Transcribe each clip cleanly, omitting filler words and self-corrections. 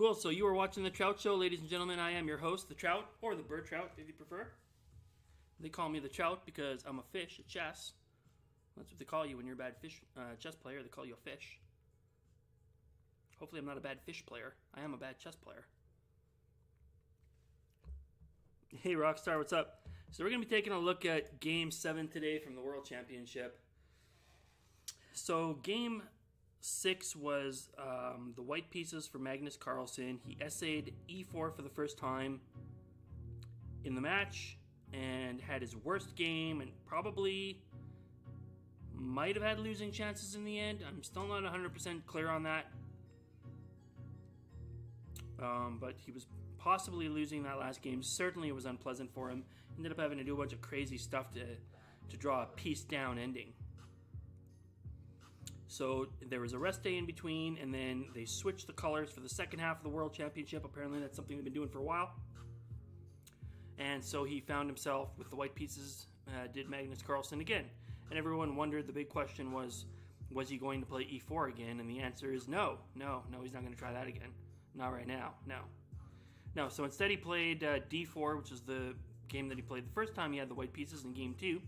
Cool, so you are watching The Trout Show, ladies and gentlemen. I am your host, The Trout, or The Bird Trout, if you prefer. They call me The Trout because I'm a fish at chess. That's what they call you when you're a bad fish chess player. They call you a fish. Hopefully I'm not a bad fish player. I am a bad chess player. Hey, Rockstar, what's up? So we're going to be taking a look at Game 7 today from the World Championship. So Game 6 was the white pieces for Magnus Carlsen. He essayed e4 for the first time in the match and had his worst game and probably might have had losing chances in the end. I'm still not 100% clear on that. But he was possibly losing that last game. Certainly it was unpleasant for him. Ended up having to do a bunch of crazy stuff to draw a piece down ending. So there was a rest day in between, and then they switched the colors for the second half of the World Championship. Apparently that's something they've been doing for a while. And so he found himself with the white pieces, did Magnus Carlsen again. And everyone wondered, the big question was he going to play e4 again? And the answer is no, he's not going to try that again. Not right now, no. So instead he played d4, which is the game that he played the first time he had the white pieces in Game 2.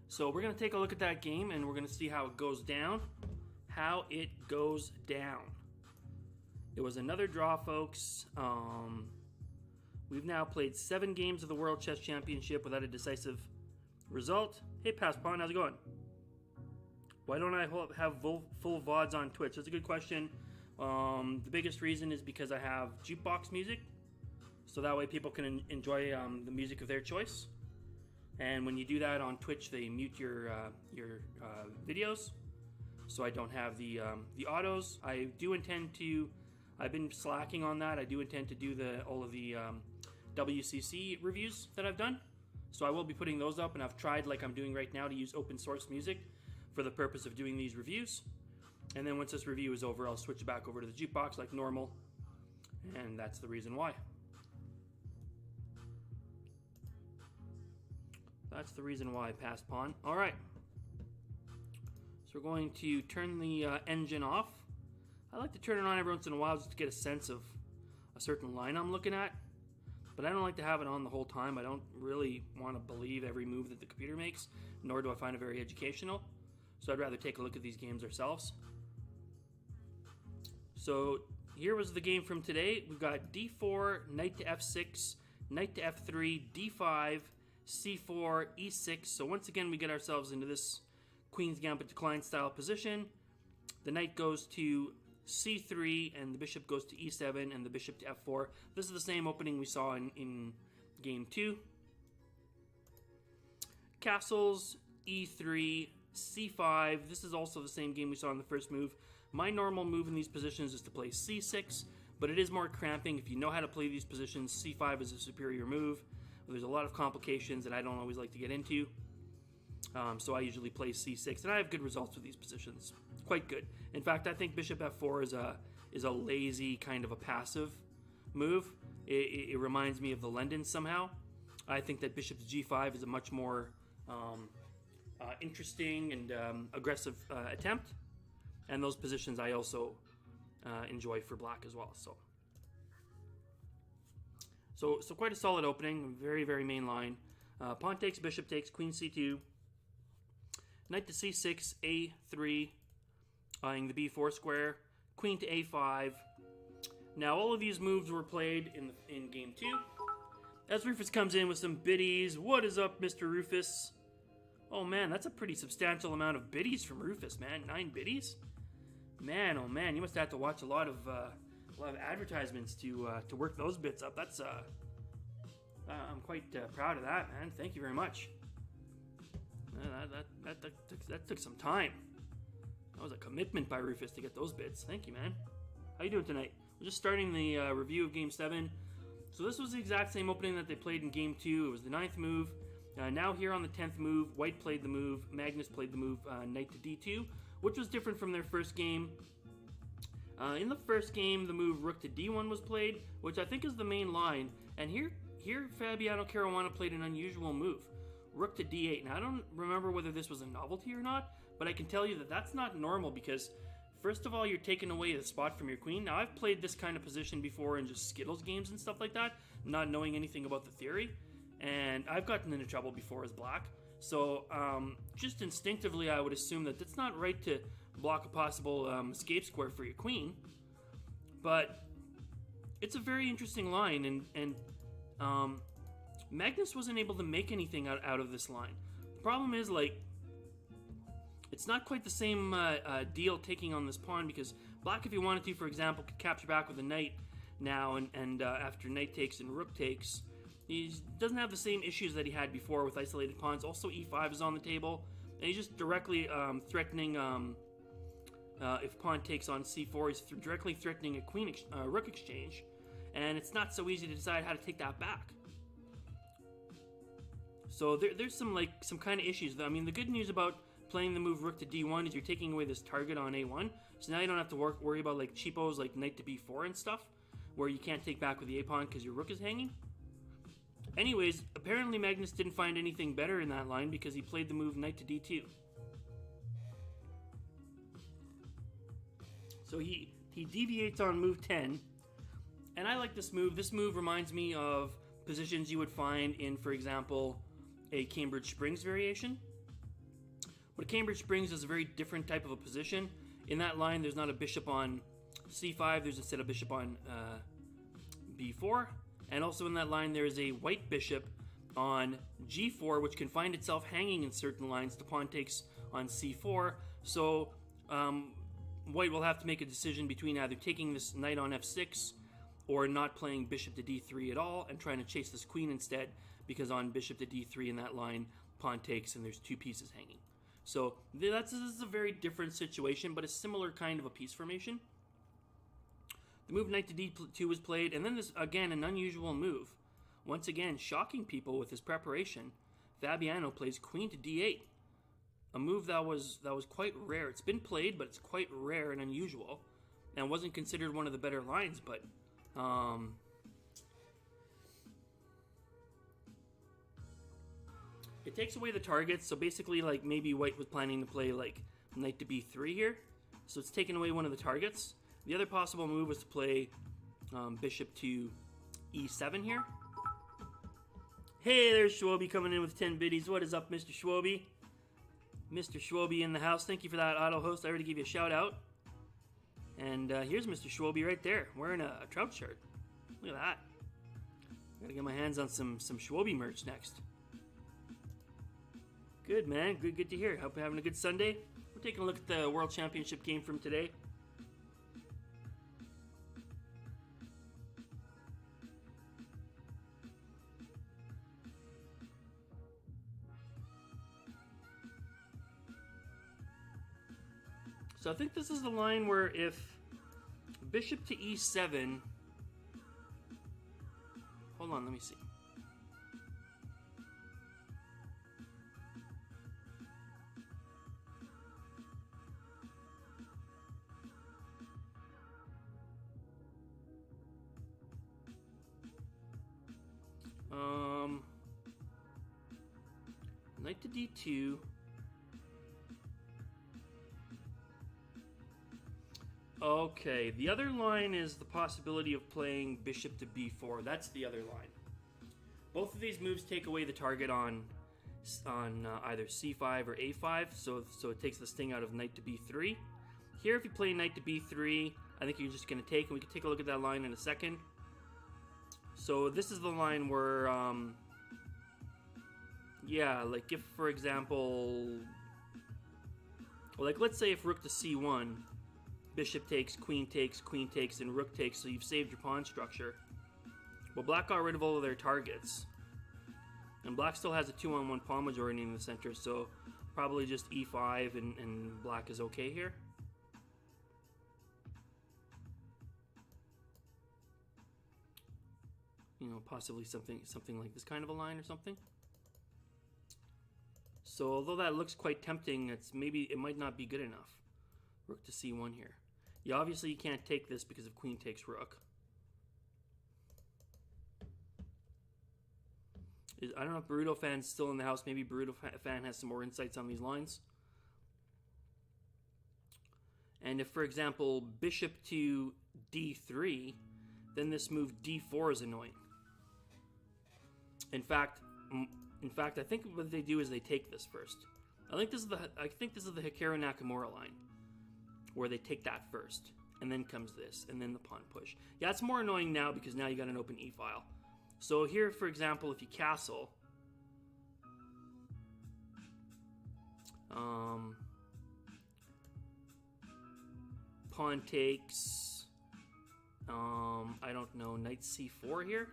So we're going to take a look at that game, and we're going to see how it goes down. It was another draw, folks. We've now played 7 games of the World Chess Championship without a decisive result. Hey, Pass Pawn, how's it going? Why don't I have full VODs on Twitch? That's a good question. The biggest reason is because I have jukebox music, so that way people can enjoy the music of their choice. And when you do that on Twitch, they mute your videos, so I don't have the autos. I do intend to. I've been slacking on that. I do intend to do all of the WCC reviews that I've done, so I will be putting those up. And I've tried, like I'm doing right now, to use open source music for the purpose of doing these reviews. And then once this review is over, I'll switch back over to the jukebox like normal, and that's the reason why. That's the reason why, Pass Pawn. All right. So we're going to turn the engine off. I like to turn it on every once in a while just to get a sense of a certain line I'm looking at. But I don't like to have it on the whole time. I don't really want to believe every move that the computer makes, nor do I find it very educational. So I'd rather take a look at these games ourselves. So here was the game from today. We've got d4, knight to f6, knight to f3, d5, c4, e6. So once again, we get ourselves into this Queen's Gambit decline style position. The knight goes to c3, and the bishop goes to e7, and the bishop to f4. This is the same opening we saw in Game 2. Castles, e3, c5. This is also the same game we saw in the first move. My normal move in these positions is to play c6, but it is more cramping. If you know how to play these positions, c5 is a superior move. There's a lot of complications that I don't always like to get into. So I usually play c6, and I have good results with these positions. Quite good. In fact, I think bishop f4 is a lazy kind of a passive move. It reminds me of the London somehow. I think that bishop to g5 is a much more interesting and aggressive attempt. And those positions I also enjoy for black as well. So quite a solid opening. Very, very main line. Pawn takes, bishop takes, queen c2. Knight to c6, a3, eyeing the b4 square. Queen to a5. Now all of these moves were played in Game 2. As Rufus comes in with some biddies. What is up, Mr. Rufus? Oh man, that's a pretty substantial amount of biddies from Rufus, man. 9 biddies? Man, oh man, you must have to watch a lot of advertisements to work those bits up. That's I'm quite proud of that, man. Thank you very much. That took some time. That was a commitment by Rufus to get those bits. Thank you, man. How you doing tonight? We're just starting the review of Game 7. So this was the exact same opening that they played in Game 2. It was the 9th move. Now here on the 10th move, White played the move, Magnus played the move, knight to d2, which was different from their first game. In the first game, the move rook to d1 was played, which I think is the main line. And here Fabiano Caruana played an unusual move, rook to d8. Now I don't remember whether this was a novelty or not, but I can tell you that that's not normal because first of all, you're taking away the spot from your queen. Now, I've played this kind of position before in just Skittles games and stuff like that, not knowing anything about the theory, and I've gotten into trouble before as black. So, just instinctively, I would assume that it's not right to block a possible escape square for your queen, but it's a very interesting line, and Magnus wasn't able to make anything out of this line. The problem is, like, it's not quite the same deal taking on this pawn, because black, if he wanted to, for example, could capture back with a knight now, and after knight takes and rook takes, he doesn't have the same issues that he had before with isolated pawns. Also, e5 is on the table, and he's just directly threatening, if pawn takes on c4, he's directly threatening a rook exchange, and it's not so easy to decide how to take that back. So there's some kind of issues. I mean, the good news about playing the move rook to d1 is you're taking away this target on a1, so now you don't have to worry about like cheapos like knight to b4 and stuff, where you can't take back with the a-pawn because your rook is hanging. Anyways, apparently Magnus didn't find anything better in that line because he played the move knight to d2. So he deviates on move 10, and I like this move. This move reminds me of positions you would find in, for example, a Cambridge Springs variation. But a Cambridge Springs is a very different type of a position. In that line, there's not a bishop on c5, there's instead a bishop on b4. And also in that line, there is a white bishop on g4, which can find itself hanging in certain lines. The pawn takes on c4. So white will have to make a decision between either taking this knight on f6 or not playing bishop to d3 at all and trying to chase this queen instead, because on bishop to d3 in that line, pawn takes and there's two pieces hanging. So this is a very different situation, but a similar kind of a piece formation. The move knight to d2 was played, and then this, again, an unusual move. Once again, shocking people with his preparation. Fabiano plays queen to d8. A move that was quite rare. It's been played, but it's quite rare and unusual, and wasn't considered one of the better lines, but it takes away the targets. So basically, like, maybe white was planning to play like knight to b3 here, so it's taken away one of the targets. The other possible move was to play bishop to e7 here. Hey, there's Schwoby coming in with 10 biddies. What is up, Mr. Schwoby? Mr. Schwoby in the house. Thank you for that, auto host. I already gave you a shout out. And here's Mr. Schwoby right there, wearing a Trout shirt. Look at that. Gotta get my hands on some Schwoby merch next. Good, man. Good to hear. Hope you're having a good Sunday. We're taking a look at the World Championship game from today. So I think this is the line where if bishop to e7... Hold on, let me see. Knight to d2. Okay, the other line is the possibility of playing bishop to b4. That's the other line. Both of these moves take away the target on either c5 or a5, so it takes the sting out of knight to b3. Here, if you play knight to b3, I think you're just going to take, and we can take a look at that line in a second. So this is the line where, yeah, like if, for example, like let's say if rook to c1, bishop takes, queen takes, and rook takes, so you've saved your pawn structure. Well, black got rid of all of their targets. And black still has a 2-on-1 pawn majority in the center, so probably just e5 and black is okay here. You know, possibly something like this kind of a line or something. So although that looks quite tempting, it might not be good enough. Rook to c1 here. Yeah, obviously you can't take this because of queen takes rook. I don't know if Boruto fan's still in the house. Maybe Boruto fan has some more insights on these lines. And if, for example, bishop to d3, then this move d4 is annoying. In fact, I think what they do is they take this first. I think this is the Hikaru Nakamura line, where they take that first, and then comes this, and then the pawn push. Yeah, it's more annoying now because now you got an open e-file. So here, for example, if you castle, pawn takes, I don't know, knight c4 here.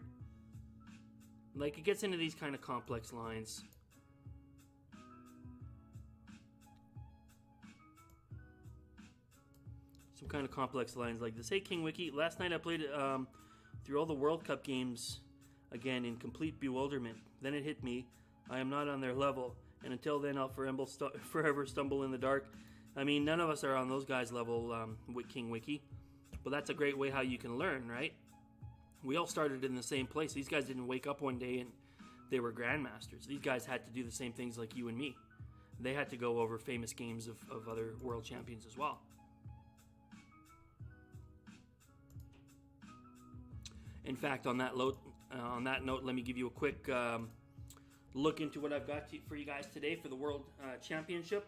Like, it gets into these kind of complex lines. Some kind of complex lines like this. Hey, King Wiki. Last night I played through all the World Cup games again in complete bewilderment. Then it hit me. I am not on their level. And until then, I'll forever stumble in the dark. I mean, none of us are on those guys' level with King Wiki. But that's a great way how you can learn, right? We all started in the same place. These guys didn't wake up one day and they were grandmasters. These guys had to do the same things like you and me. They had to go over famous games of other world champions as well. In fact, on that note, let me give you a quick look into what I've got for you guys today for the World Championship.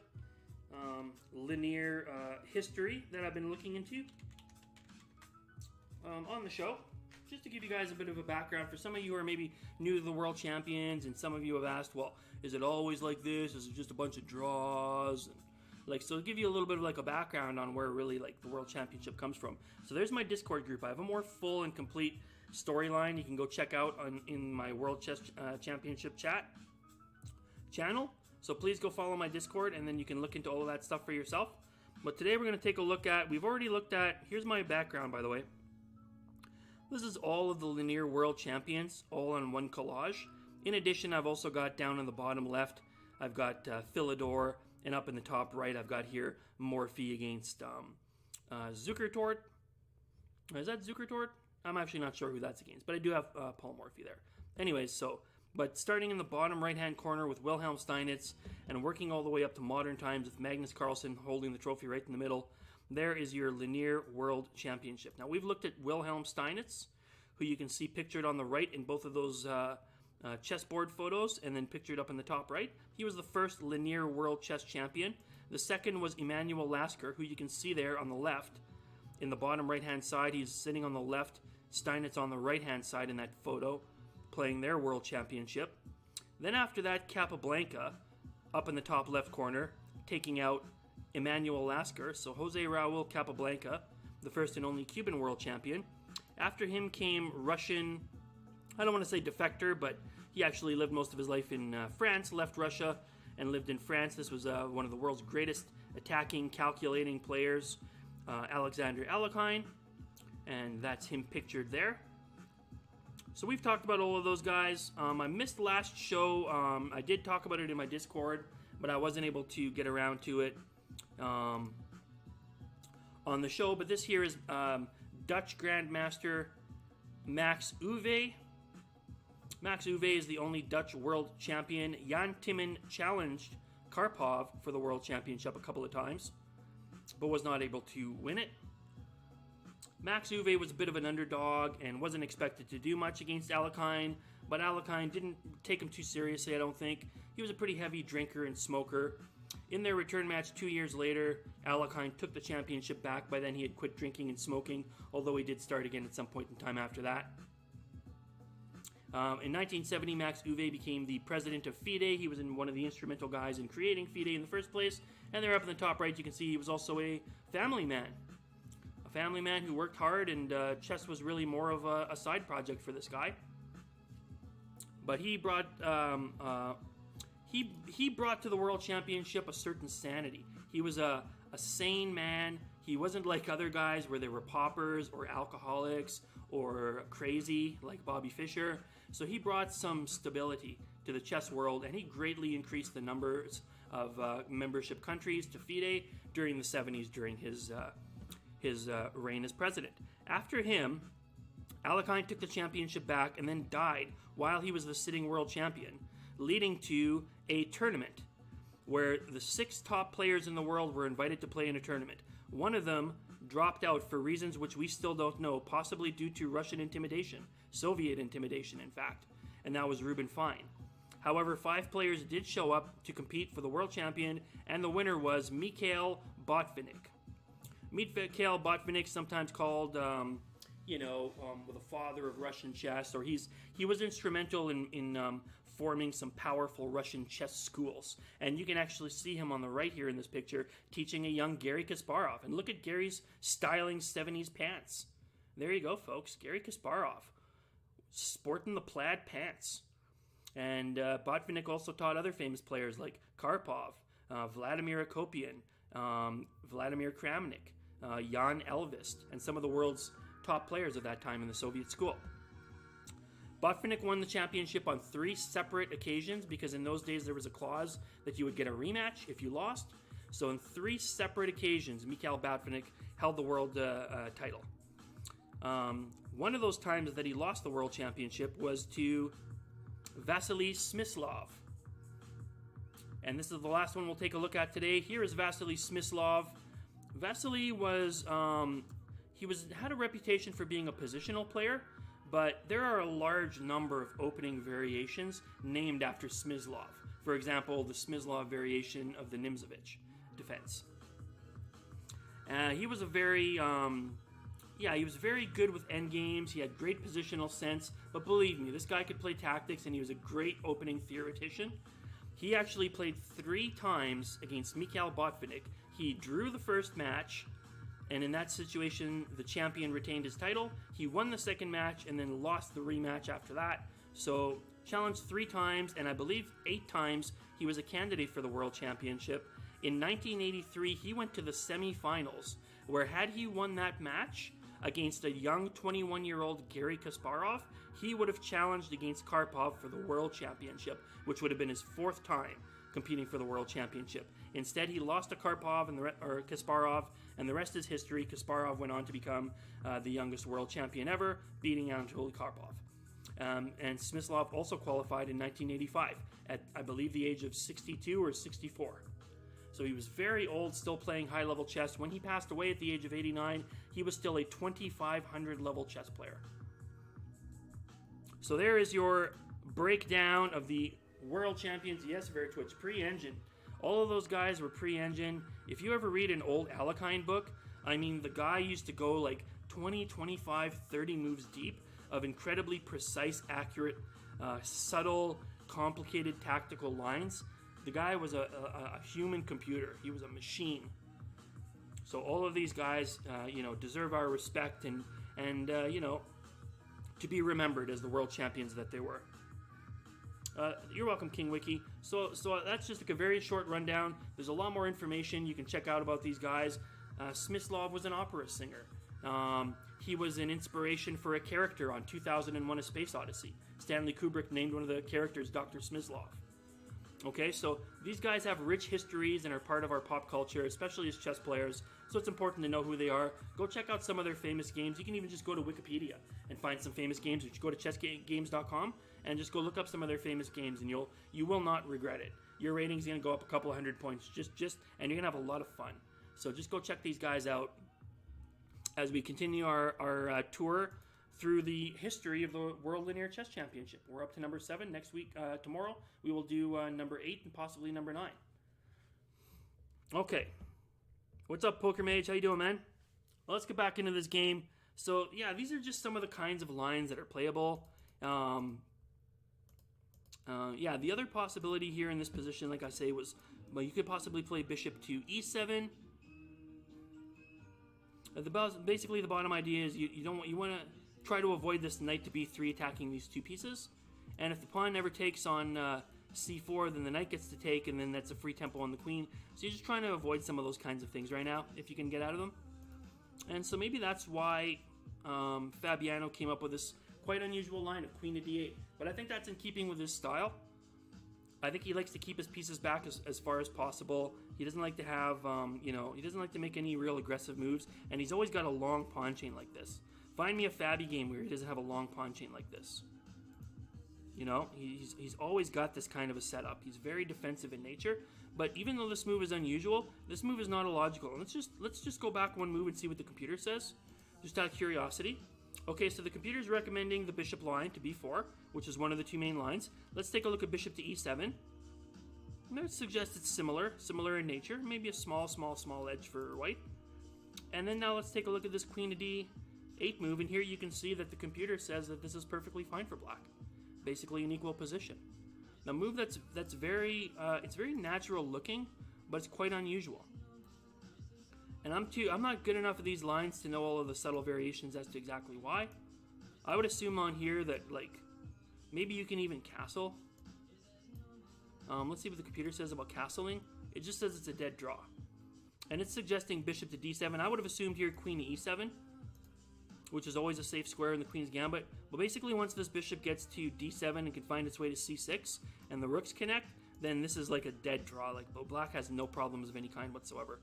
Linear history that I've been looking into on the show. Just to give you guys a bit of a background, for some of you who are maybe new to the World Champions, and some of you have asked, well, is it always like this? Is it just a bunch of draws? And, like, so to give you a little bit of like a background on where really like the World Championship comes from. So there's my Discord group. I have a more full and complete storyline you can go check out in my World Chess Championship chat channel. So please go follow my Discord, and then you can look into all of that stuff for yourself. But today we're going to take a look at, we've already looked at, here's my background, by the way. This is all of the linear world champions, all on one collage. In addition, I've also got down on the bottom left, I've got Philidor, and up in the top right, I've got here Morphy against Zukertort. Is that Zukertort? I'm actually not sure who that's against, but I do have Paul Morphy there. Anyways, but starting in the bottom right-hand corner with Wilhelm Steinitz, and working all the way up to modern times with Magnus Carlsen holding the trophy right in the middle, there is your Linear World Championship. Now, we've looked at Wilhelm Steinitz, who you can see pictured on the right in both of those chessboard photos, and then pictured up in the top right. He was the first Linear World Chess Champion. The second was Emanuel Lasker, who you can see there on the left. In the bottom right-hand side, he's sitting on the left, Steinitz on the right-hand side in that photo, playing their World Championship. Then after that, Capablanca, up in the top left corner, taking out Emanuel Lasker, so Jose Raul Capablanca, the first and only Cuban world champion. After him came Russian, I don't want to say defector, but he actually lived most of his life in France, left Russia and lived in France. This was one of the world's greatest attacking, calculating players, Alexander Alekhine, and that's him pictured there. So we've talked about all of those guys. I missed last show. I did talk about it in my Discord, but I wasn't able to get around to it on the show. But this here is Dutch Grandmaster Max Euwe. Max Euwe is the only Dutch world champion. Jan Timman challenged Karpov for the world championship a couple of times, but was not able to win it. Max Euwe was a bit of an underdog and wasn't expected to do much against Alekhine, but Alekhine didn't take him too seriously, I don't think. He was a pretty heavy drinker and smoker. In their return match 2 years later, Alekhine took the championship back. By then he had quit drinking and smoking, although he did start again at some point in time after that. In 1970, Max Euwe became the president of FIDE. He was one of the instrumental guys in creating FIDE in the first place. And there up in the top right, you can see he was also a family man. A family man who worked hard, and chess was really more of a side project for this guy. But he brought he brought to the World Championship a certain sanity. He was a sane man. He wasn't like other guys where they were poppers or alcoholics or crazy like Bobby Fischer. So he brought some stability to the chess world, and he greatly increased the numbers of membership countries to FIDE during the 70s during his reign as president. After him, Alekhine took the championship back and then died while he was the sitting world champion, leading to a tournament where the 6 top players in the world were invited to play in a tournament. One of them dropped out for reasons which we still don't know, possibly due to Russian intimidation, Soviet intimidation, in fact, and that was Ruben Fine. However, 5 players did show up to compete for the world champion, and the winner was Mikhail Botvinnik. Mikhail Botvinnik, sometimes called, the father of Russian chess, or he was instrumental in forming some powerful Russian chess schools. And you can actually see him on the right here in this picture, teaching a young Garry Kasparov. And look at Gary's styling 70s pants. There you go, folks. Garry Kasparov, sporting the plaid pants. And Botvinnik also taught other famous players like Karpov, Vladimir Akopian, Vladimir Kramnik, Jan Elvist, and some of the world's top players of that time in the Soviet school. Botvinnik won the championship on 3 separate occasions because in those days there was a clause that you would get a rematch if you lost. So in 3 separate occasions, Mikhail Botvinnik held the world title. One of those times that he lost the world championship was to Vasily Smyslov. And this is the last one we'll take a look at today. Here is Vasily Smyslov. Vasily had a reputation for being a positional player, but there are a large number of opening variations named after Smyslov. For example, the Smyslov variation of the Nimzovich defense. He was very good with endgames. He had great positional sense, but believe me, this guy could play tactics, and he was a great opening theoretician. He actually played 3 times against Mikhail Botvinnik. He drew the first match, and in that situation, the champion retained his title. He won the second match and then lost the rematch after that. So, challenged 3 times, and I believe 8 times he was a candidate for the World Championship. In 1983, he went to the semifinals, where had he won that match against a young 21-year-old Garry Kasparov, he would have challenged against Karpov for the World Championship, which would have been his 4th time competing for the World Championship. Instead, he lost to Karpov or Kasparov, and the rest is history. Kasparov went on to become the youngest world champion ever, beating Anatoly Karpov. And Smyslov also qualified in 1985 at, I believe, the age of 62 or 64. So he was very old, still playing high-level chess. When he passed away at the age of 89, he was still a 2,500-level chess player. So there is your breakdown of the world champions. Yes, Veritwitch, pre-engine. All of those guys were pre-engine. If you ever read an old Alekhine book, I mean, the guy used to go like 20, 25, 30 moves deep of incredibly precise, accurate, subtle, complicated tactical lines. The guy was a human computer. He was a machine. So all of these guys, deserve our respect and to be remembered as the world champions that they were. You're welcome, King Wiki. So that's just like a very short rundown. There's a lot more information you can check out about these guys. Smyslov was an opera singer. He was an inspiration for a character on 2001: A Space Odyssey. Stanley Kubrick named one of the characters Dr. Smyslov. Okay, so these guys have rich histories and are part of our pop culture, especially as chess players, so it's important to know who they are. Go check out some of their famous games. You can even just go to Wikipedia and find some famous games. You should go to chessgames.com and just go look up some of their famous games, and you will not regret it. Your rating's going to go up a couple of hundred points, and you're going to have a lot of fun. So just go check these guys out as we continue our tour through the history of the World Linear Chess Championship. We're up to number 7. Next week, tomorrow, we will do number 8 and possibly number 9. Okay. What's up, Poker Mage? How you doing, man? Well, let's get back into this game. So, yeah, these are just some of the kinds of lines that are playable. The other possibility here in this position, like I say, was, well, you could possibly play bishop to e7. Basically, the bottom idea is you want to try to avoid this knight to b3 attacking these 2 pieces. And if the pawn never takes on c4, then the knight gets to take, and then that's a free tempo on the queen. So you're just trying to avoid some of those kinds of things right now, if you can get out of them. And so maybe that's why Fabiano came up with this quite unusual line of queen to d8. But I think that's in keeping with his style. I think he likes to keep his pieces back as far as possible. He doesn't like to have, he doesn't like to make any real aggressive moves. And he's always got a long pawn chain like this. Find me a Fabi game where he doesn't have a long pawn chain like this. You know, he's always got this kind of a setup. He's very defensive in nature, but even though this move is unusual, this move is not illogical. Let's just go back one move and see what the computer says, just out of curiosity. Okay, so the computer is recommending the bishop line to b4, which is one of the two main lines. Let's take a look at bishop to e7. I would suggest it's similar in nature, maybe a small edge for white. And then now let's take a look at this queen to d8 move, and here you can see that the computer says that this is perfectly fine for black. Basically an equal position. Now, move that's very it's very natural looking, but it's quite unusual. And I'm not good enough at these lines to know all of the subtle variations as to exactly why. I would assume on here that like maybe you can even castle. Let's see what the computer says about castling. It just says it's a dead draw, and it's suggesting bishop to d7. I would have assumed here queen to e7, which is always a safe square in the queen's gambit. But basically, once this bishop gets to d7 and can find its way to c6, and the rooks connect, then this is like a dead draw. Like, black has no problems of any kind whatsoever.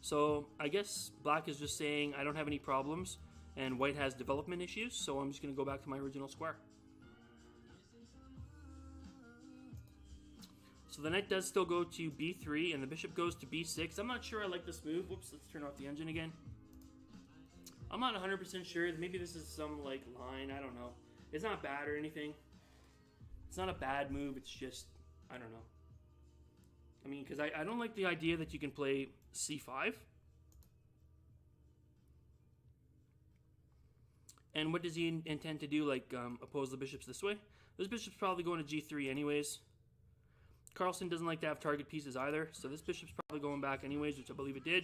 So I guess black is just saying I don't have any problems, and white has development issues. So I'm just going to go back to my original square. So the knight does still go to b3, and the bishop goes to b6. I'm not sure I like this move. Whoops, let's turn off the engine again. I'm not 100% sure. Maybe this is some like line. I don't know. It's not bad or anything. It's not a bad move. It's just, I don't know. I mean, because I don't like the idea that you can play c5. And what does he intend to do? Like oppose the bishops this way? This bishop's probably going to g3 anyways. Carlsen doesn't like to have target pieces either, so this bishop's probably going back anyways, which I believe it did.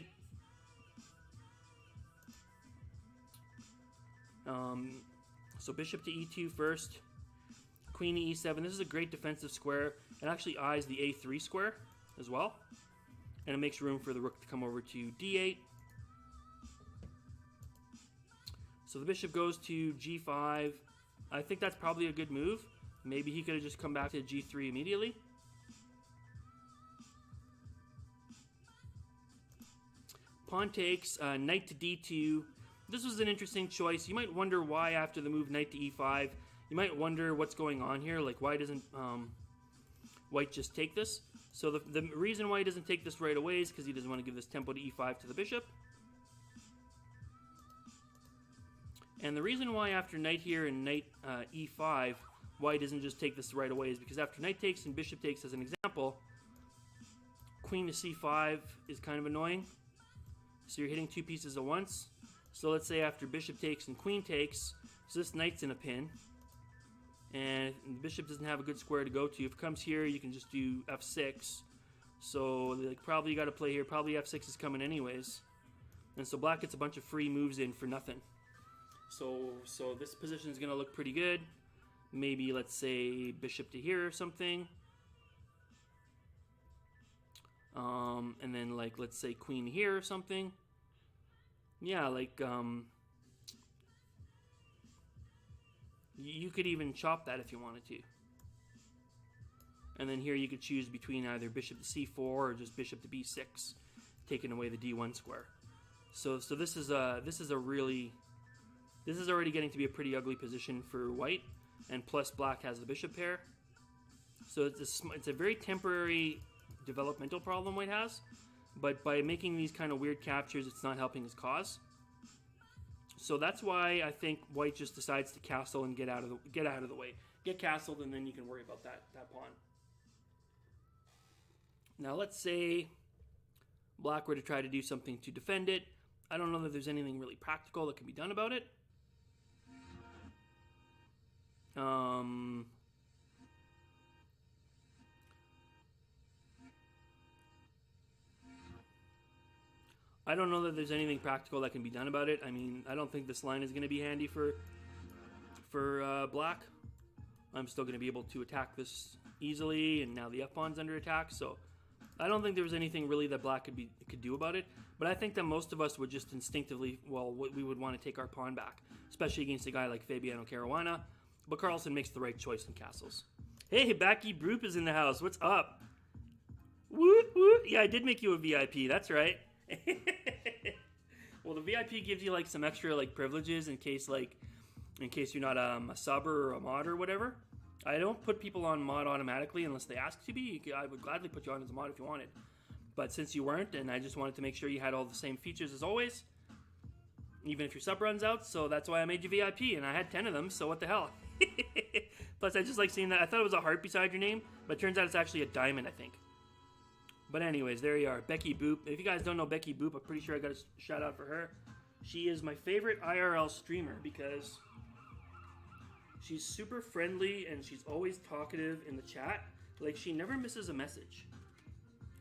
So bishop to e2 first, queen to e7. This is a great defensive square. It actually eyes the a3 square as well, and it makes room for the rook to come over to d8. So the bishop goes to g5. I think that's probably a good move. Maybe he could have just come back to g3 immediately. Pawn takes, knight to d2. This was an interesting choice. You might wonder why after the move knight to e5. You might wonder what's going on here. Like, why doesn't white just take this? So the reason why he doesn't take this right away is because he doesn't want to give this tempo to e5 to the bishop. And the reason why after knight here and knight e5, white doesn't just take this right away is because after knight takes and bishop takes, as an example, queen to c5 is kind of annoying. So you're hitting two pieces at once. So let's say after bishop takes and queen takes, so this knight's in a pin, and the bishop doesn't have a good square to go to. If it comes here, you can just do f6. So like, probably you got to play here. Probably f6 is coming anyways, and so black gets a bunch of free moves in for nothing. So this position is going to look pretty good. Maybe let's say bishop to here or something. And then like let's say queen here or something. Yeah, like you could even chop that if you wanted to. And then here you could choose between either bishop to c4 or just bishop to b6, taking away the d1 square. So this is already getting to be a pretty ugly position for white, and plus black has the bishop pair. So it's a very temporary developmental problem white has, but by making these kind of weird captures, it's not helping his cause. So that's why I think white just decides to castle and get out of the way. Get castled, and then you can worry about that pawn. Now let's say black were to try to do something to defend it. I don't know that there's anything really practical that can be done about it. I don't know that there's anything practical that can be done about it. I mean, I don't think this line is going to be handy for black. I'm still going to be able to attack this easily, and now the f-pawn's under attack, so I don't think there was anything really that black could do about it. But I think that most of us would just instinctively, we would want to take our pawn back, especially against a guy like Fabiano Caruana. But Carlsen makes the right choice in castles. Hey, Backy Broop is in the house. What's up? Woot woot. Yeah, I did make you a VIP. That's right. Well, the VIP gives you like some extra like privileges in case you're not a subber or a mod or whatever. I don't put people on mod automatically unless they ask to be. I would gladly put you on as a mod if you wanted. But since you weren't, and I just wanted to make sure you had all the same features as always, even if your sub runs out, so that's why I made you VIP, and I had 10 of them, so what the hell. Plus, I just like seeing that. I thought it was a heart beside your name, but it turns out it's actually a diamond, I think. But anyways, there you are. Becky Boop. If you guys don't know Becky Boop, I'm pretty sure I got a shout out for her. She is my favorite IRL streamer because she's super friendly and she's always talkative in the chat. Like, she never misses a message.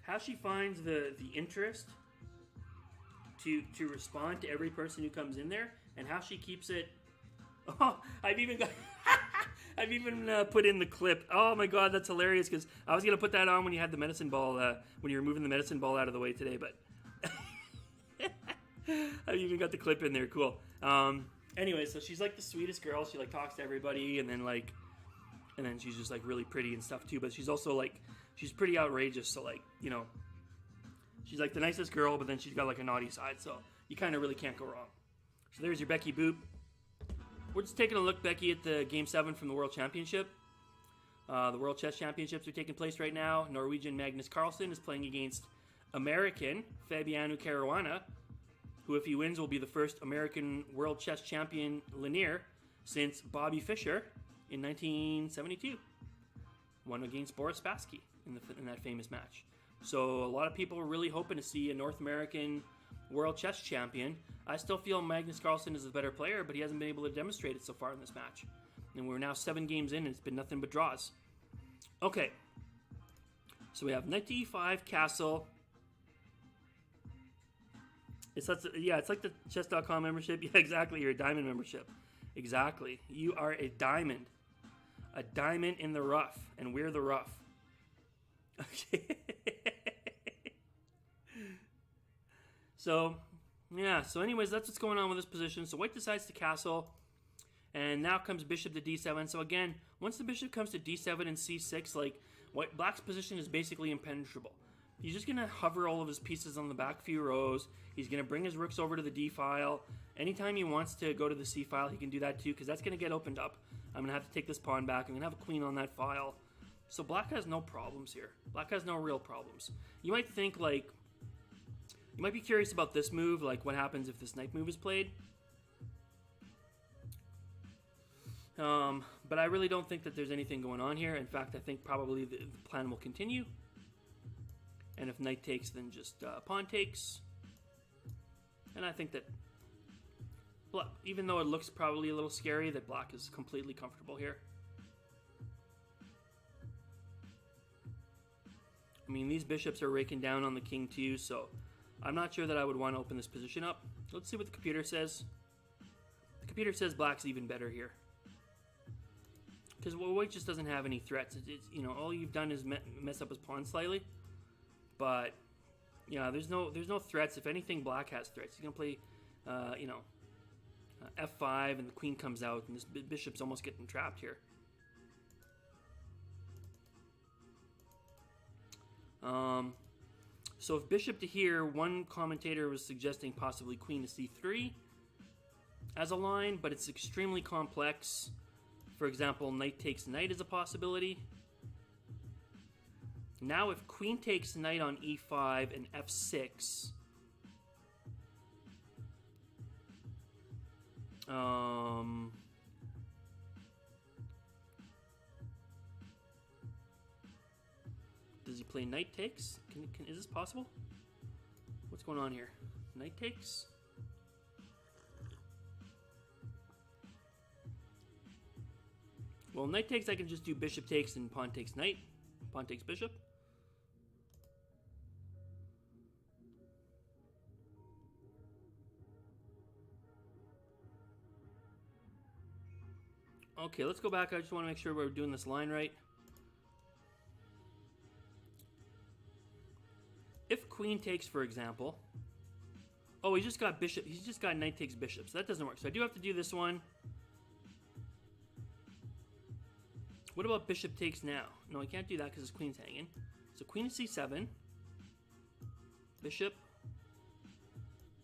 How she finds the interest to respond to every person who comes in there, and how she keeps it. Oh, I've even put in the clip. Oh my god, that's hilarious, because I was gonna put that on when you had the medicine ball, when you were moving the medicine ball out of the way today, but I've even got the clip in there. Cool. Anyway, so she's like the sweetest girl. She like talks to everybody, and then she's just like really pretty and stuff too. But she's also like, she's pretty outrageous. So like, you know, she's like the nicest girl, but then she's got like a naughty side. So you kind of really can't go wrong. So there's your Becky Boop. We're just taking a look, Becky, at the Game 7 from the World Championship. The World Chess Championships are taking place right now. Norwegian Magnus Carlsen is playing against American Fabiano Caruana, who, if he wins, will be the first American World Chess Champion linear since Bobby Fischer in 1972. Won against Boris Spassky in that famous match. So a lot of people are really hoping to see a North American World Chess Champion. I still feel Magnus Carlsen is a better player, but he hasn't been able to demonstrate it so far in this match. And we're now 7 games in, and it's been nothing but draws. Okay. So we have knight to e5, castle. It's like the chess.com membership. Yeah, exactly. You're a diamond membership. Exactly. You are a diamond. A diamond in the rough, and we're the rough. Okay. So, yeah. So anyways, that's what's going on with this position. So white decides to castle, and now comes bishop to d7. So again, once the bishop comes to d7 and c6, like, black's position is basically impenetrable. He's just going to hover all of his pieces on the back few rows. He's going to bring his rooks over to the d file. Anytime he wants to go to the c file, he can do that too, because that's going to get opened up. I'm going to have to take this pawn back. I'm going to have a queen on that file. So black has no problems here. Black has no real problems. You might think, like, you might be curious about this move, like what happens if this knight move is played. But I really don't think that there's anything going on here. In fact, I think probably the plan will continue. And if knight takes, then just pawn takes. And I think that, even though it looks probably a little scary, that black is completely comfortable here. I mean, these bishops are raking down on the king too, so I'm not sure that I would want to open this position up. Let's see what the computer says. The computer says black's even better here, because white just doesn't have any threats. It's you know, all you've done is mess up his pawn slightly, but yeah, there's no threats. If anything, black has threats. He's gonna play, f5, and the queen comes out, and this bishop's almost getting trapped here. So if bishop to here, one commentator was suggesting possibly queen to c3 as a line, but it's extremely complex. For example, knight takes knight is a possibility. Now if queen takes knight on e5 and f6, does he play knight takes? Is this possible? What's going on here? Knight takes? Well, knight takes, I can just do bishop takes and pawn takes knight. Pawn takes bishop. Okay, let's go back. I just want to make sure we're doing this line right. If queen takes, for example. Oh, he just got bishop. He's just got knight takes bishop, so that doesn't work. So I do have to do this one. What about bishop takes now? No, I can't do that because his queen's hanging. So queen to c7. Bishop.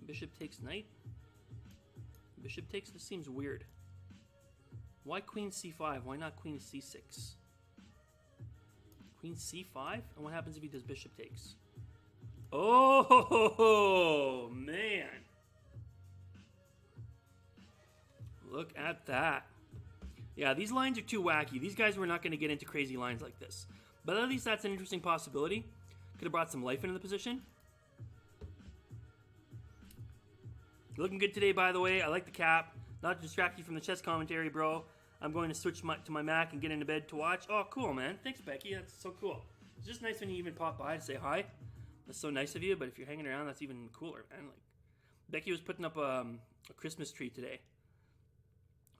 Bishop takes knight. Bishop takes. This seems weird. Why queen c5? Why not queen c6? Queen c5? And what happens if he does bishop takes? Oh, man. Look at that. Yeah, these lines are too wacky. These guys were not going to get into crazy lines like this. But at least that's an interesting possibility. Could have brought some life into the position. Looking good today, by the way. I like the cap. Not to distract you from the chess commentary, bro. I'm going to switch to my Mac and get into bed to watch. Oh, cool, man. Thanks, Becky. That's so cool. It's just nice when you even pop by to say hi. That's so nice of you, but if you're hanging around, that's even cooler, man. Like, Becky was putting up a Christmas tree today.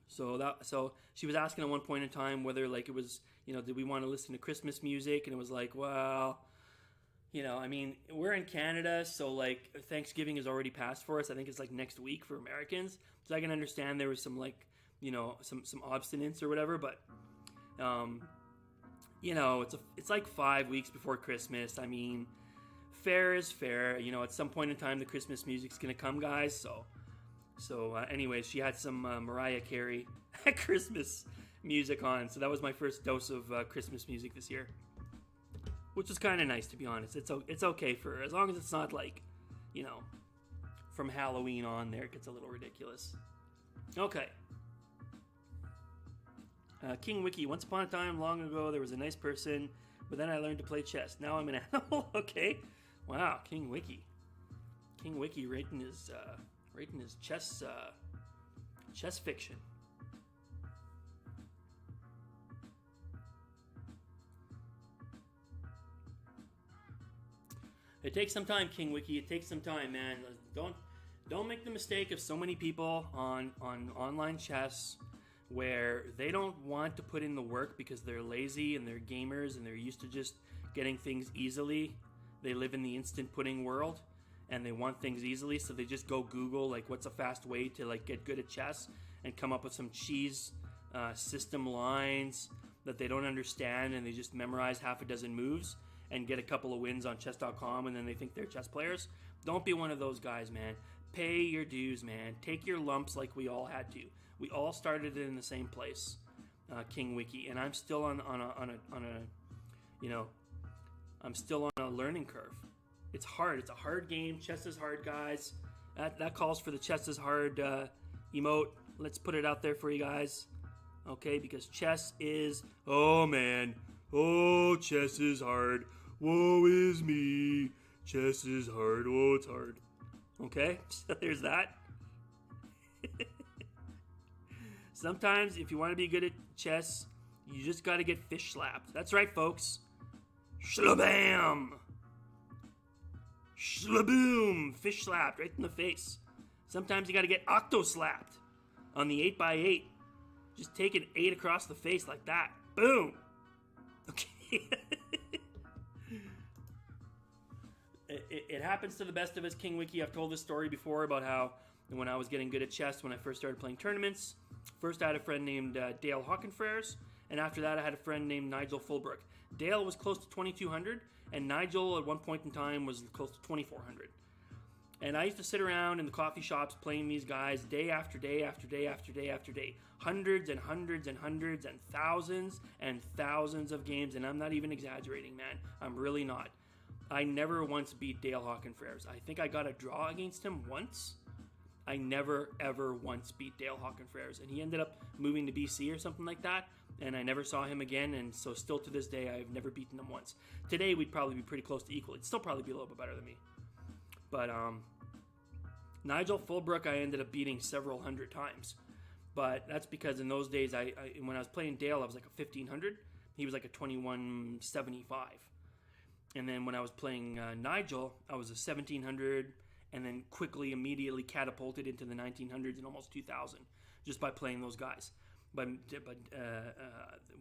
So she was asking at one point in time whether, like, it was, you know, did we want to listen to Christmas music? And it was like, well, you know, I mean, we're in Canada, so, like, Thanksgiving is already passed for us. I think it's, like, next week for Americans. So I can understand there was some, like, you know, some obstinance or whatever, but, you know, it's like 5 weeks before Christmas. I mean, fair is fair. You know, at some point in time, the Christmas music's going to come, guys, So, anyway, she had some Mariah Carey Christmas music on, so that was my first dose of Christmas music this year, which was kind of nice, to be honest. It's okay for her, as long as it's not like, you know, from Halloween on there, it gets a little ridiculous. Okay. King Wiki. Once upon a time, long ago, there was a nice person, but then I learned to play chess. Now I'm an animal. Okay. Wow, King Wiki. King Wiki rating his chess fiction. It takes some time, King Wiki. It takes some time, man. Don't make the mistake of so many people on online chess where they don't want to put in the work because they're lazy and they're gamers and they're used to just getting things easily. They live in the instant pudding world and they want things easily, so they just go Google, like, what's a fast way to, like, get good at chess, and come up with some cheese system lines that they don't understand, and they just memorize half a dozen moves and get a couple of wins on chess.com, and then they think they're chess players. Don't be one of those guys, man. Pay your dues, man. Take your lumps like we all had to. We all started in the same place, King Wiki, and I'm still on a you know, I'm still on a learning curve. It's hard. It's a hard game. Chess is hard, guys. That calls for the chess is hard emote. Let's put it out there for you guys. Okay, because chess is... Oh, man. Oh, chess is hard. Woe is me. Chess is hard. Oh, it's hard. Okay, so there's that. Sometimes, if you want to be good at chess, you just got to get fish slapped. That's right, folks. Shlabam! Shlaboom! Fish slapped right in the face. Sometimes you got to get octo slapped on the 8x8. Just take an 8 across the face like that. Boom! Okay. It happens to the best of us, King Wiki. I've told this story before about how when I was getting good at chess, when I first started playing tournaments, first I had a friend named Dale Hockenfrères, and after that I had a friend named Nigel Fulbrook. Dale was close to 2,200, and Nigel at one point in time was close to 2,400. And I used to sit around in the coffee shops playing these guys day after day after day after day after day. Hundreds and hundreds and hundreds and thousands of games, and I'm not even exaggerating, man. I'm really not. I never once beat Dale Hockenfrères. I think I got a draw against him once. I never, ever once beat Dale Hockenfrères. And he ended up moving to BC or something like that, and I never saw him again, and so still to this day, I've never beaten him once. Today, we'd probably be pretty close to equal. It'd still probably be a little bit better than me. But Nigel Fulbrook, I ended up beating several hundred times. But that's because in those days, when I was playing Dale, I was like a 1,500. He was like a 2,175. And then when I was playing Nigel, I was a 1,700, and then quickly, immediately catapulted into the 1900s and almost 2,000 just by playing those guys. But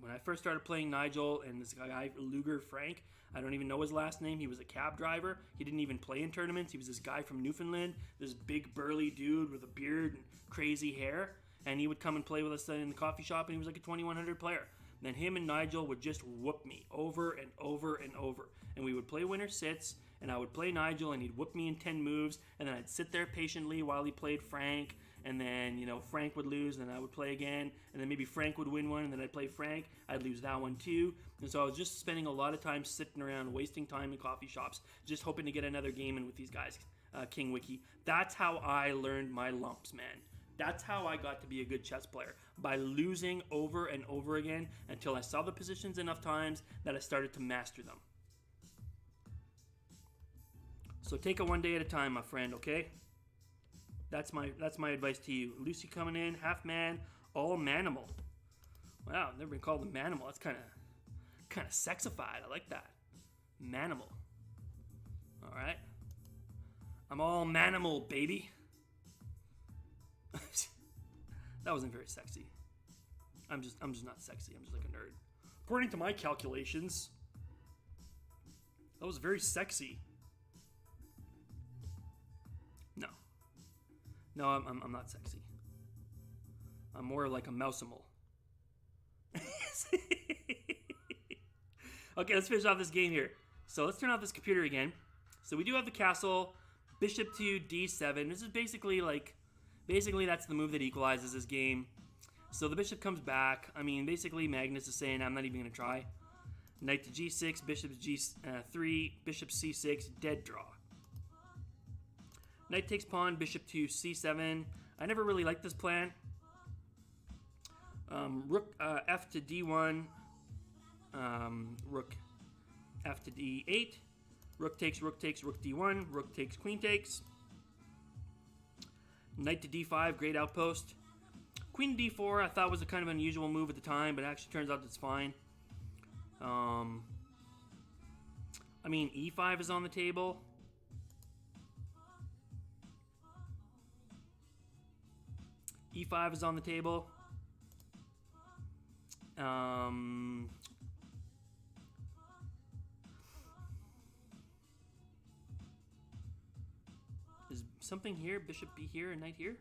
when I first started playing Nigel and this guy, Luger Frank, I don't even know his last name. He was a cab driver. He didn't even play in tournaments. He was this guy from Newfoundland, this big burly dude with a beard and crazy hair. And he would come and play with us in the coffee shop, and he was like a 2,100 player. Then him and Nigel would just whoop me over and over and over. And we would play winner sits, and I would play Nigel, and he'd whoop me in 10 moves, and then I'd sit there patiently while he played Frank, and then, you know, Frank would lose, and then I would play again, and then maybe Frank would win one, and then I'd play Frank. I'd lose that one too. And so I was just spending a lot of time sitting around, wasting time in coffee shops, just hoping to get another game in with these guys, King Wiki. That's how I learned my lumps, man. That's how I got to be a good chess player, by losing over and over again until I saw the positions enough times that I started to master them. So take it one day at a time, my friend, okay? That's my advice to you. Lucy coming in, half man, all manimal. Wow, I've never been called a manimal. That's kind of sexified. I like that. Manimal. All right. I'm all manimal, baby. That wasn't very sexy. I'm just not sexy. I'm just like a nerd. According to my calculations, that was very sexy. No, I'm not sexy. I'm more like a mousimal. Okay, let's finish off this game here. So let's turn off this computer again. So we do have the castle, bishop to d7. This is basically that's the move that equalizes this game. So the bishop comes back. I mean, basically Magnus is saying I'm not even going to try. Knight to g6, bishop to g3, bishop c6, dead draw. Knight takes pawn, bishop to c7. I never really liked this plan. Rook f to d1. Rook f to d8. Rook takes, rook d1. Rook takes, queen takes. Knight to d5, great outpost. Queen to d4 I thought was a kind of unusual move at the time, but it actually turns out it's fine. I mean, e5 is on the table. E5 is on the table. Is something here? Bishop be here and knight here?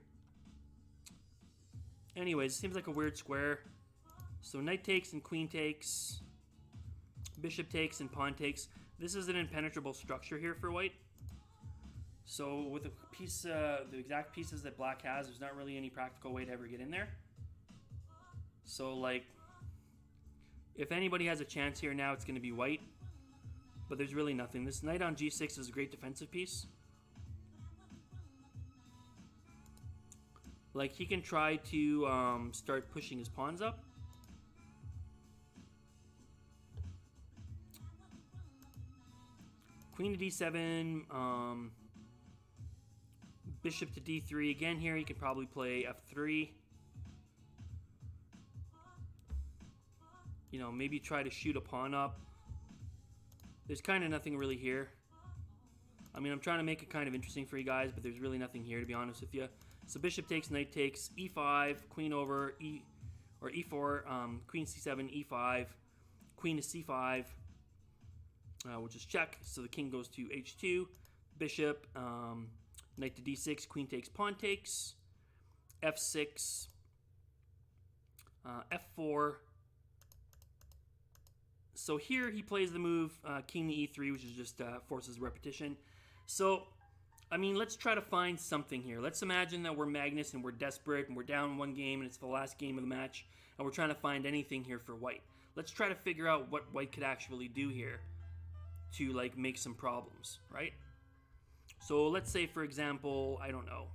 Anyways, it seems like a weird square. So knight takes and queen takes. Bishop takes and pawn takes. This is an impenetrable structure here for white. So with the piece, the exact pieces that black has, there's not really any practical way to ever get in there. So like, if anybody has a chance here now, it's going to be white. But there's really nothing. This knight on g6 is a great defensive piece. Like, he can try to start pushing his pawns up. Queen to d7, bishop to d3. Again here, he could probably play f3. You know, maybe try to shoot a pawn up. There's kind of nothing really here. I mean, I'm trying to make it kind of interesting for you guys, but there's really nothing here, to be honest with you. So bishop takes, knight takes, e5, queen over, e4, queen c7, e5, queen to c5, which is check. So the king goes to h2, bishop, knight to d6, queen takes, pawn takes, f6, f4. So here he plays the move king to e3, which is just forces repetition. So, I mean, let's try to find something here. Let's imagine that we're Magnus and we're desperate and we're down one game and it's the last game of the match and we're trying to find anything here for white. Let's try to figure out what white could actually do here to, like, make some problems, right? So let's say, for example, I don't know,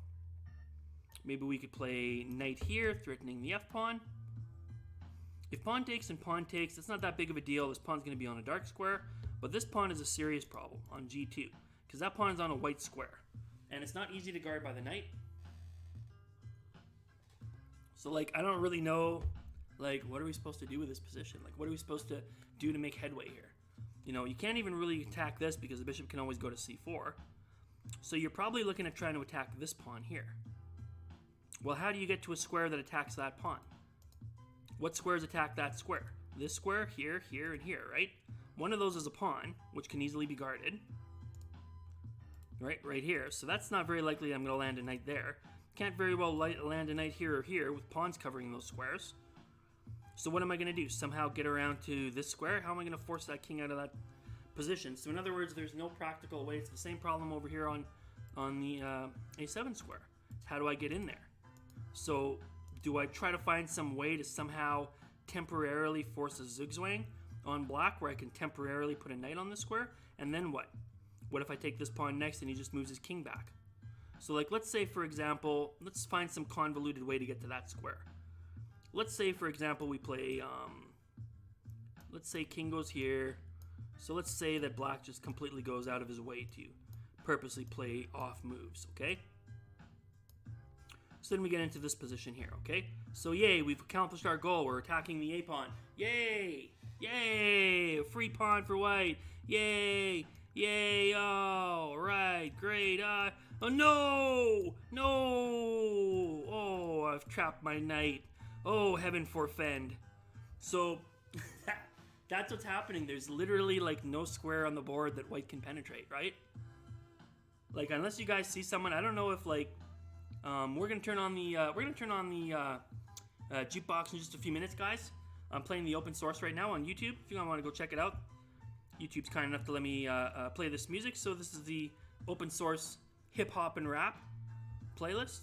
maybe we could play knight here, threatening the f-pawn. If pawn takes and pawn takes, it's not that big of a deal. This pawn's going to be on a dark square, but this pawn is a serious problem on g2 because that pawn's on a white square, and it's not easy to guard by the knight. So, like, I don't really know, like, what are we supposed to do with this position? Like, what are we supposed to do to make headway here? You know, you can't even really attack this because the bishop can always go to c4. So you're probably looking at trying to attack this pawn here. Well, how do you get to a square that attacks that pawn? What squares attack that square? This square, here, here, and here, right? One of those is a pawn, which can easily be guarded. Right here. So that's not very likely I'm going to land a knight there. Can't very well land a knight here or here with pawns covering those squares. So what am I going to do? Somehow get around to this square? How am I going to force that king out of that position? So in other words, there's no practical way. It's the same problem over here on the a7 square. How do I get in there? So do I try to find some way to somehow temporarily force a Zugzwang on black where I can temporarily put a knight on the square? And then what? What if I take this pawn next and he just moves his king back? So like, let's say for example, let's find some convoluted way to get to that square. Let's say for example we play, let's say king goes here. So let's say that black just completely goes out of his way to purposely play off moves, okay? So then we get into this position here, okay? So yay, we've accomplished our goal. We're attacking the a-pawn. Yay! Yay! A free pawn for white. Yay! Yay! Oh, right, great. Oh no! No! Oh, I've trapped my knight. Oh, heaven forfend. So that's what's happening. There's literally like no square on the board that white can penetrate, right? Like unless you guys see someone, I don't know if like we're gonna turn on the jukebox in just a few minutes, guys. I'm playing the open source right now on YouTube. If you want to go check it out, YouTube's kind enough to let me play this music. So this is the open source hip hop and rap playlist.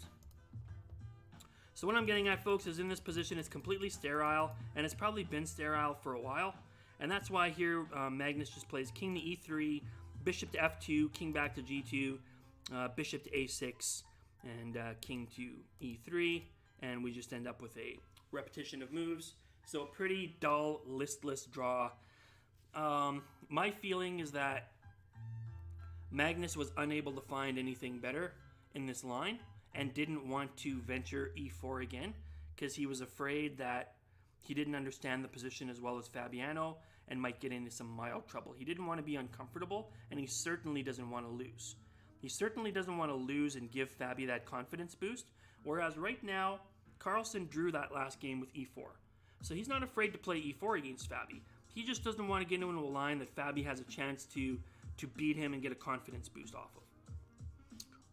So what I'm getting at, folks, is in this position it's completely sterile, and it's probably been sterile for a while, and that's why here Magnus just plays king to e3, bishop to f2, king back to g2, bishop to a6, and king to e3, and we just end up with a repetition of moves. So a pretty dull, listless draw. My feeling is that Magnus was unable to find anything better in this line and didn't want to venture e4 again because he was afraid that he didn't understand the position as well as Fabiano and might get into some mild trouble. He didn't want to be uncomfortable, and he certainly doesn't want to lose. He certainly doesn't want to lose and give Fabi that confidence boost, whereas right now, Carlsen drew that last game with e4. So he's not afraid to play e4 against Fabi. He just doesn't want to get into a line that Fabi has a chance to beat him and get a confidence boost off of.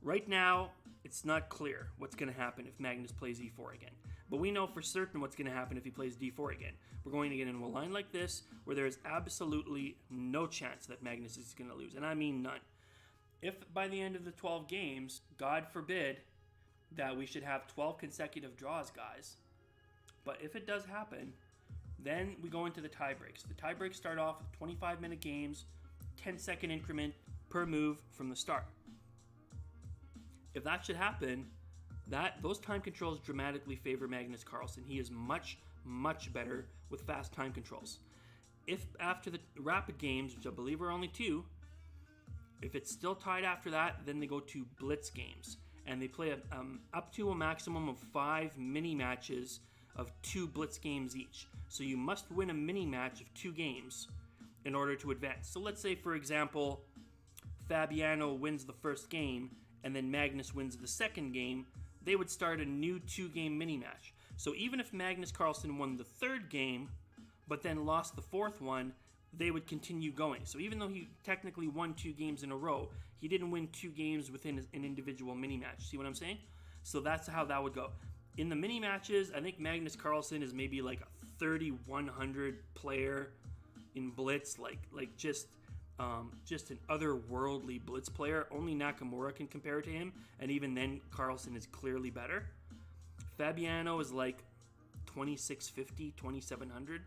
Right now, it's not clear what's going to happen if Magnus plays e4 again. But we know for certain what's going to happen if he plays d4 again. We're going to get into a line like this where there is absolutely no chance that Magnus is going to lose. And I mean none. If by the end of the 12 games, God forbid that we should have 12 consecutive draws, guys. But if it does happen, then we go into the tie breaks. The tie breaks start off with 25-minute games, 10-second increment per move from the start. If that should happen, those time controls dramatically favor Magnus Carlsen. He is much, much better with fast time controls. If after the rapid games, which I believe are only 2, if it's still tied after that, then they go to blitz games. And they play up to a maximum of 5 mini matches of 2 blitz games each. So you must win a mini match of 2 games in order to advance. So let's say, for example, Fabiano wins the first game and then Magnus wins the second game, they would start a new 2-game mini match. So even if Magnus Carlsen won the 3rd game, but then lost the 4th one, they would continue going. So even though he technically won 2 games in a row, he didn't win 2 games within an individual mini match. See what I'm saying? So that's how that would go. In the mini matches, I think Magnus Carlsen is maybe like a 3,100 player in Blitz, like just an otherworldly Blitz player. Only Nakamura can compare to him, and even then, Carlsen is clearly better. Fabiano is like 2,650, 2,700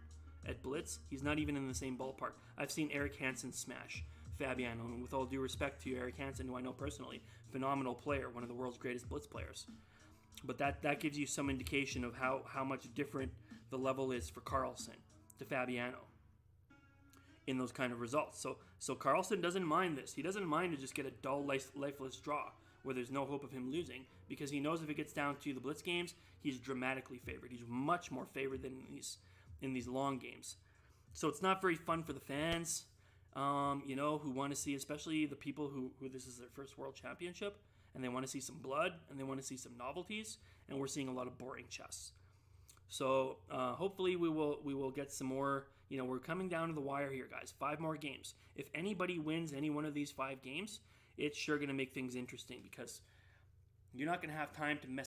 at Blitz. He's not even in the same ballpark. I've seen Eric Hansen smash Fabiano, and with all due respect to Eric Hansen, who I know personally, phenomenal player, one of the world's greatest Blitz players. But that gives you some indication of how much different the level is for Carlsen to Fabiano in those kind of results. So Carlsen doesn't mind this. He doesn't mind to just get a dull, lifeless draw where there's no hope of him losing, because he knows if it gets down to the Blitz games, he's dramatically favored. He's much more favored than in these long games. So it's not very fun for the fans, who want to see, especially the people who this is their first world championship, and they want to see some blood, and they want to see some novelties, and we're seeing a lot of boring chess. So hopefully we will get some more. We're coming down to the wire here, guys. 5 more games. If anybody wins any one of these 5 games, it's sure going to make things interesting, because you're not going to have time to mess